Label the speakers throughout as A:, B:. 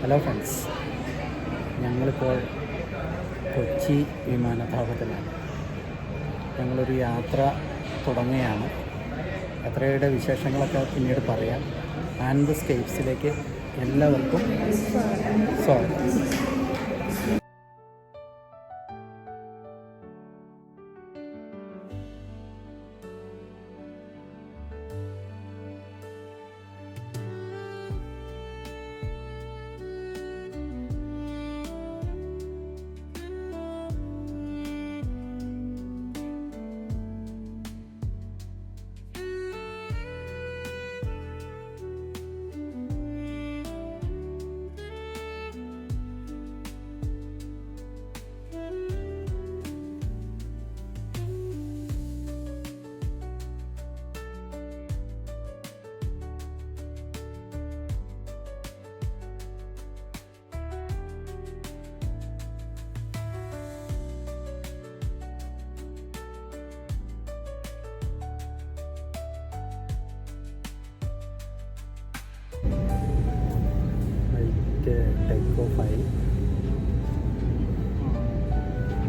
A: Hello friends, ഞങ്ങളിപ്പോൾ കൊച്ചി വിമാനത്താവളത്തിലാണ്. ഞങ്ങളൊരു യാത്ര തുടങ്ങുകയാണ്. യാത്രയുടെ വിശേഷങ്ങളൊക്കെ പിന്നീട് പറയാം. ആൻഡ് സ്കേപ്സിലേക്ക് എല്ലാവർക്കും സ്വാഗതം.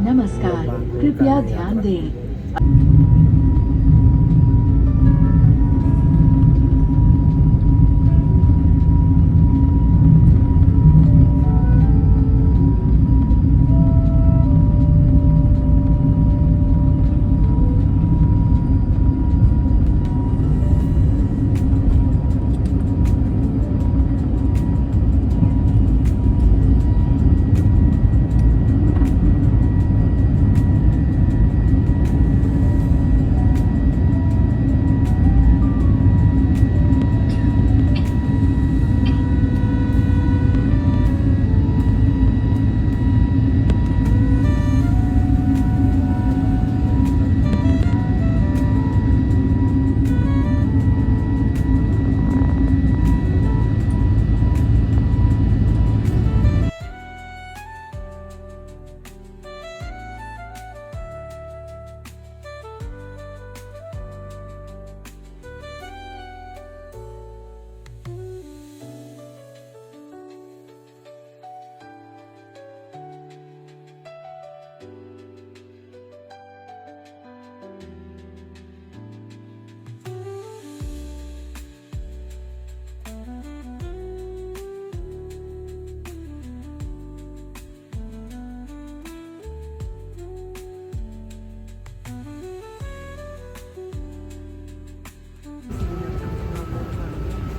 B: नमस्कार, कृपया ध्यान दें।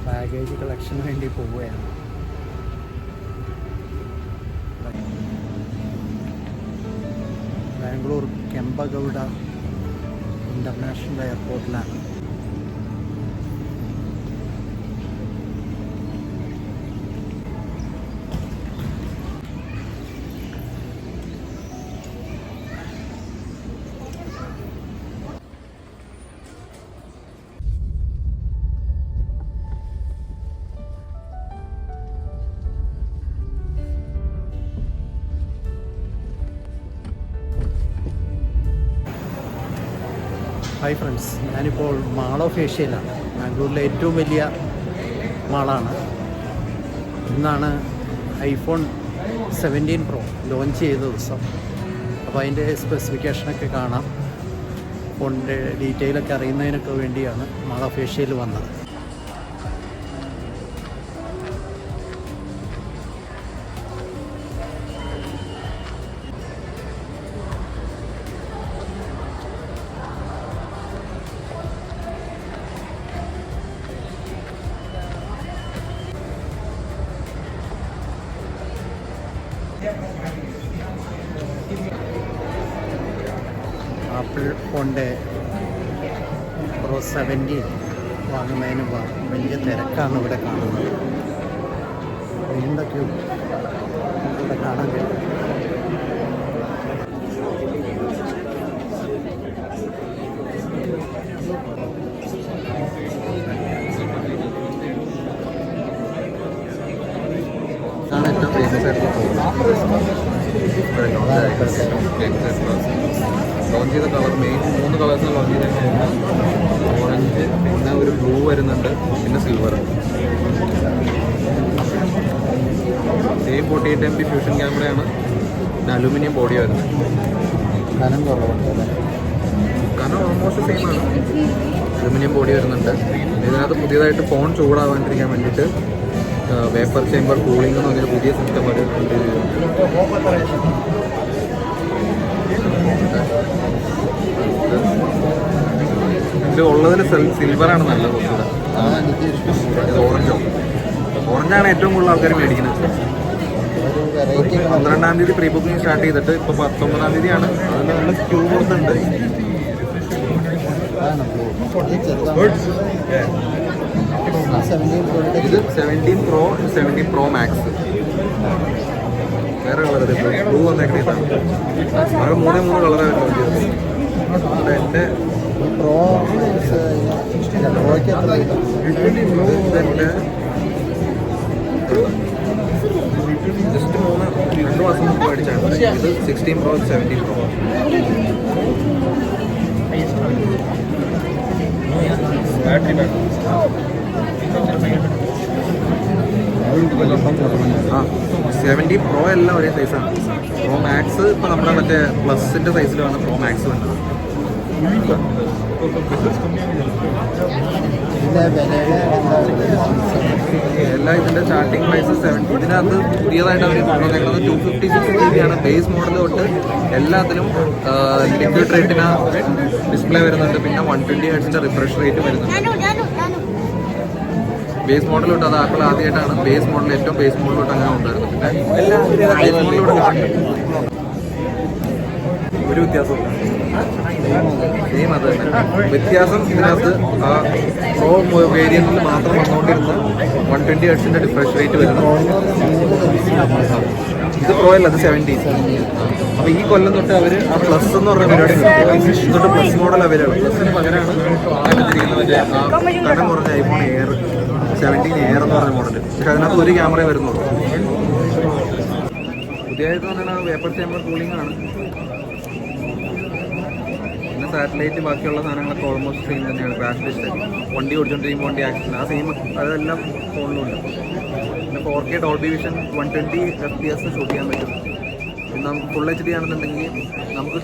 A: ബാഗേജ് കളക്ഷന് വേണ്ടി പോവുകയാണ്. ബാംഗ്ലൂർ കെമ്പഗൌഡ ഇൻ്റർനാഷണൽ എയർപോർട്ടിലാണ്. ഹായ് ഫ്രണ്ട്സ്, ഞാനിപ്പോൾ മാൾ ഓഫ് ഏഷ്യയിലാണ്. ബാംഗ്ലൂരിലെ ഏറ്റവും വലിയ മാളാണ്. ഇന്നാണ് ഐഫോൺ 17 Pro ലോഞ്ച് ചെയ്ത ദിവസം. അപ്പോൾ അതിൻ്റെ സ്പെസിഫിക്കേഷനൊക്കെ കാണാം. ഫോണിൻ്റെ ഡീറ്റെയിലൊക്കെ അറിയുന്നതിനൊക്കെ വേണ്ടിയാണ് മാൾ ഓഫ് ഏഷ്യയിൽ വന്നത്. ആപ്പിൾ ഫോണിൻ്റെ Pro 17 വാങ്ങുന്നതിന് വലിയ തിരക്കാണ് ഇവിടെ കാണുന്നത്. എന്തൊക്കെയോ ഇവിടെ കാണാൻ കഴിയും.
C: ലോഞ്ച് ചെയ്ത കളർ മെയിൻ 3 കളേഴ്സ് ലോഞ്ച് ചെയ്തിട്ടുണ്ട്. ഓറഞ്ച്, പിന്നെ ഒരു ബ്ലൂ വരുന്നുണ്ട്, പിന്നെ സിൽവർ. സെയിം 48 MP ഫ്യൂഷൻ ക്യാമറയാണ്, അലൂമിനിയം ബോഡി വരുന്നത്.
A: കനം കുറവുണ്ട് അല്ലേ?
C: കാരണം ഓൾമോസ്റ്റ് സെയിം ആണ്, അലൂമിനിയം ബോഡി വരുന്നുണ്ട്. ഇതിനകത്ത് പുതിയതായിട്ട് ഫോൺ ചൂടാവാണ്ടിരിക്കാൻ വേണ്ടിയിട്ട് വേപ്പർ ചേമ്പർ കൂളിംഗ് എന്ന് പറഞ്ഞൊരു പുതിയ സിസ്റ്റം അവർ ഇത് ഉള്ളതിൽ സിൽവറാണ് നല്ലത് കുറച്ചുകൂടെ. ഇത് ഓറഞ്ചാണ് ഏറ്റവും കൂടുതൽ ആൾക്കാർ മേടിക്കുന്നത്. 12-ാം തീയതി പ്രീ ബുക്കിംഗ് സ്റ്റാർട്ട് ചെയ്തിട്ട് ഇപ്പോൾ 19-ാം തീയതിയാണ്. അതിൽ നല്ല ക്യൂ കൊടുത്തുണ്ട്. ഇത് 17 Pro, 17 Pro Max. വേറെ കളർ ബ്ലൂ വന്നേക്കുന്നതാണ്. ആകെ 3 കളറാണ് വരുന്നത്. എൻ്റെ ജസ്റ്റ് 2 മാസം മുമ്പ് മേടിച്ചാണ്. ഇത് 16 Pro, 17 Pro. ആ 70 Pro എല്ലാം ഒരേ സൈസാണ്. Pro Max ഇപ്പോൾ നമ്മുടെ മറ്റേ പ്ലസിൻ്റെ സൈസിലാണ് Pro Max വന്നത്. എല്ലാം ഇതിൻ്റെ സ്റ്റാർട്ടിംഗ് പ്രൈസ് 70. ഇതിനകത്ത് പുതിയതായിട്ട് അവർ കൊണ്ടുവന്നേക്കുന്നത് 256 GB ആണ് ബേസ് മോഡൽ തൊട്ട്. എല്ലാത്തിലും ലിക്വിഡ് റേറ്റിന് ഡിസ്പ്ലേ വരുന്നുണ്ട്. പിന്നെ 120 Hz റിഫ്രഷ് റേറ്റ് വരുന്നുണ്ട്. ബേസ് മോഡൽ തൊട്ട് അത് ആപ്പിൾ ആദ്യമായിട്ടാണ് ബേസ് മോഡൽ, ഏറ്റവും ബേസ് മോഡൽ തൊട്ട് അങ്ങനെ ഉണ്ടായിരുന്നു. പിന്നെ ബേസ് മോഡലിലൂടെ ഒരു വ്യത്യാസമില്ല, സെയിം അത് തന്നെ. വ്യത്യാസം ഇതിനകത്ത് ആ പ്രോ വേരിയന്റിൽ മാത്രം വന്നുകൊണ്ടിരുന്ന 120 Hz റിഫ്രഷ് റേറ്റ് വരുന്നത്. ഇത് പ്രോ അല്ല, അത് 70. അപ്പോൾ ഈ കൊല്ലം തൊട്ട് അവർ ആ പ്ലസ് എന്ന് പറഞ്ഞ പരിപാടി തൊട്ട് പ്ലസ് മോഡൽ അവൈലബിൾ. പ്ലസിന് പകരമാണ് തിരിക്കുന്ന മറ്റേ ആ കടം കുറഞ്ഞ iPhone Air 17 Air എന്ന് പറഞ്ഞ മോഡൽ. പക്ഷെ അതിനകത്ത് ഒരു ക്യാമറയെ വരുന്നുള്ളൂ. പുതിയതായിട്ട് പറഞ്ഞാൽ വേപ്പർ ചേമ്പർ കൂളിംഗ് ആണ്. പിന്നെ സാറ്റലൈറ്റ് ബാക്കിയുള്ള സാധനങ്ങളൊക്കെ ഓൾമോസ്റ്റ് സെയിം തന്നെയാണ്. ക്രാഷ് ലിസ്റ്റ് വണ്ടി ഓടിച്ചുകൊണ്ടിരിക്കുമ്പോൾ വണ്ടി ആക്സിഡൻറ്റ് ആ സെയിം അതെല്ലാം ഫോണിലുണ്ട്. പിന്നെ 4K Dolby vision 120 FPS shoot ചെയ്യാൻ പറ്റും. പിന്നെ നമുക്ക് ഫുൾ HD ആണെന്നുണ്ടെങ്കിൽ നമുക്ക്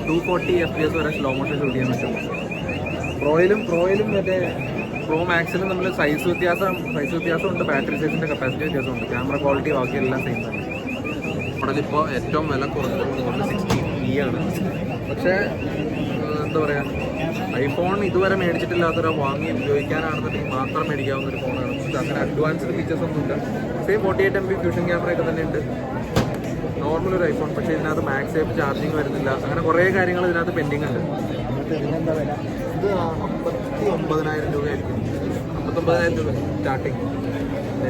C: 240 FPS വരെ സ്ലോ മോഷൻ ഷൂട്ട് ചെയ്യാൻ പറ്റും. പ്രോയിലും മറ്റേ പ്രോ മാക്സിലും നമ്മൾ സൈസ് വ്യത്യാസമുണ്ട്, ബാറ്ററി സൈസിൻ്റെ കപ്പാസിറ്റി വ്യത്യാസമുണ്ട്. ക്യാമറ ക്വാളിറ്റി ബാക്കിയെല്ലാം സെയിം തന്നെ. മോഡലിപ്പോൾ ഏറ്റവും വില കുറഞ്ഞത് 16E ആണ്. പക്ഷേ എന്താ പറയുക, ഐഫോൺ ഇതുവരെ മേടിച്ചിട്ടില്ലാത്തൊരു വാങ്ങി ഉപയോഗിക്കാനാണെന്നുണ്ടെങ്കിൽ മാത്രം മേടിക്കാവുന്ന ഒരു ഫോണാണ്. പക്ഷേ അങ്ങനെ അഡ്വാൻസ്ഡ് ഫീച്ചേഴ്സ് ഒന്നുമില്ല. സെയിം 48 MP ഫ്യൂഷൻ ക്യാമറയൊക്കെ തന്നെ ഉണ്ട്, നോർമൽ ഒരു ഐഫോൺ. പക്ഷേ ഇതിനകത്ത് മാക്സേഫ് ചാർജിങ് വരുന്നില്ല. അങ്ങനെ കുറേ കാര്യങ്ങൾ ഇതിനകത്ത് പെൻഡിങ് ഉണ്ട്. ഇത് 59,000 രൂപയായിരിക്കും, 59,000 രൂപ സ്റ്റാർട്ടിങ്.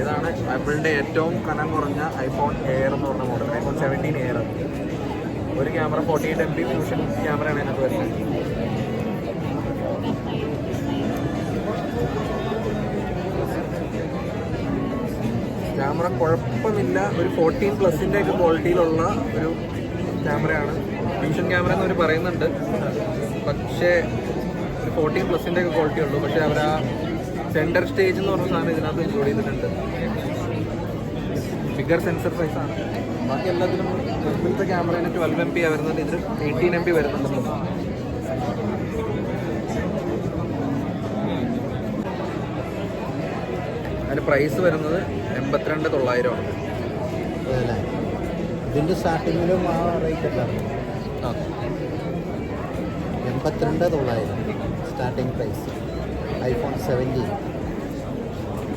C: ഇതാണ് ആപ്പിളിൻ്റെ ഏറ്റവും കനം കുറഞ്ഞ iPhone Air എന്ന് പറഞ്ഞ മോഡൽ, iPhone 17 Air. ഒരു ക്യാമറ 48 MP ഫ്യൂഷൻ ക്യാമറയാണ് അതിനകത്ത് വരുന്നത്. ക്യാമറ കുഴപ്പമില്ല, ഒരു 14+ ഒക്കെ ക്വാളിറ്റിയിലുള്ള ഒരു ക്യാമറയാണ്. ഫ്യൂഷൻ ക്യാമറ എന്നവർ പറയുന്നുണ്ട്, പക്ഷേ ഒരു 14+ ഒക്കെ ക്വാളിറ്റി ഉള്ളൂ. പക്ഷേ അവർ ആ സെൻറ്റർ സ്റ്റേജ് എന്ന് പറഞ്ഞ സാധനം ഇതിനകത്ത് ഇൻക്ലൂഡ് ചെയ്തിട്ടുണ്ട്. ഫിഗർ സെൻസർ സൈസാണ്. ബാക്കി എല്ലാത്തിലും ഇപ്പോഴത്തെ ക്യാമറയിൽ 12 MP വരുന്നുണ്ട്, ഇതിൽ 18 MP വരുന്നുണ്ട്. അതിന് പ്രൈസ് വരുന്നത് 82,900 ആണ്.
A: ഇതിൻ്റെ സ്റ്റാർട്ടിങ്ങിലും ആ റേറ്റ് അല്ല, 82,900 സ്റ്റാർട്ടിങ് പ്രൈസ് iPhone 17.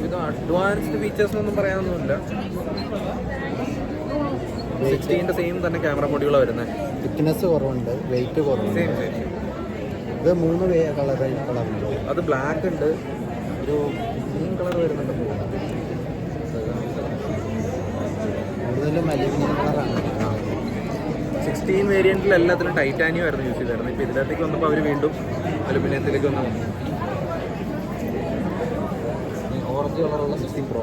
C: ഇത് അഡ്വാൻസ്ഡ് ഫീച്ചേഴ്സ് ഒന്നും പറയാനൊന്നുമില്ല. 16 സെയിം തന്നെ ക്യാമറ മോഡ്യൂളാണ് വരുന്നത്.
A: തിക്നെസ് കുറവുണ്ട്, വെയിറ്റ് കുറവുണ്ട്. ഇത് 3 കളറുണ്ട്.
C: അത് ബ്ലാക്ക് ഉണ്ട്, ഒരു ഗ്രീൻ കളർ വരുന്നുണ്ട്.
A: കൂടുതലും അലുമിനിയം കളറാണ്.
C: 16 വേരിയൻറ്റിൽ എല്ലാത്തിലും ടൈറ്റാനിയം ആയിരുന്നു യൂസ് ചെയ്തായിരുന്നു. ഇപ്പോൾ ഇതിനകത്തേക്ക് വന്നപ്പോൾ അവർ വീണ്ടും അലുമിനിയത്തിലേക്ക് വന്നു. ഓറഞ്ച് കളറുള്ള 16 Pro.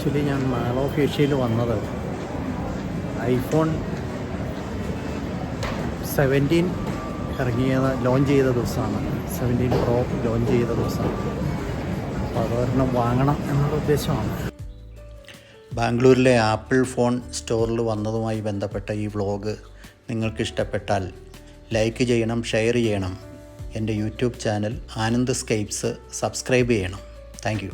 A: ആക്ച്വലി ഞാൻ മാൾ ഓഫ് ഏഷ്യയിൽ വന്നത് ഐഫോൺ 17 ലോഞ്ച് ചെയ്ത ദിവസമാണ്. 17 പ്രോ ലോഞ്ച് ചെയ്ത ദിവസമാണ്. അപ്പോൾ അതൊരെണ്ണം വാങ്ങണം എന്നുള്ള ഉദ്ദേശമാണ്. ബാംഗ്ലൂരിലെ ആപ്പിൾ ഫോൺ സ്റ്റോറിൽ വന്നതുമായി ബന്ധപ്പെട്ട ഈ വ്ളോഗ് നിങ്ങൾക്ക് ഇഷ്ടപ്പെട്ടാൽ ലൈക്ക് ചെയ്യണം, ഷെയർ ചെയ്യണം. എൻ്റെ യൂട്യൂബ് ചാനൽ ആനന്ദ് സ്കൈപ്സ് സബ്സ്ക്രൈബ് ചെയ്യണം. Thank you.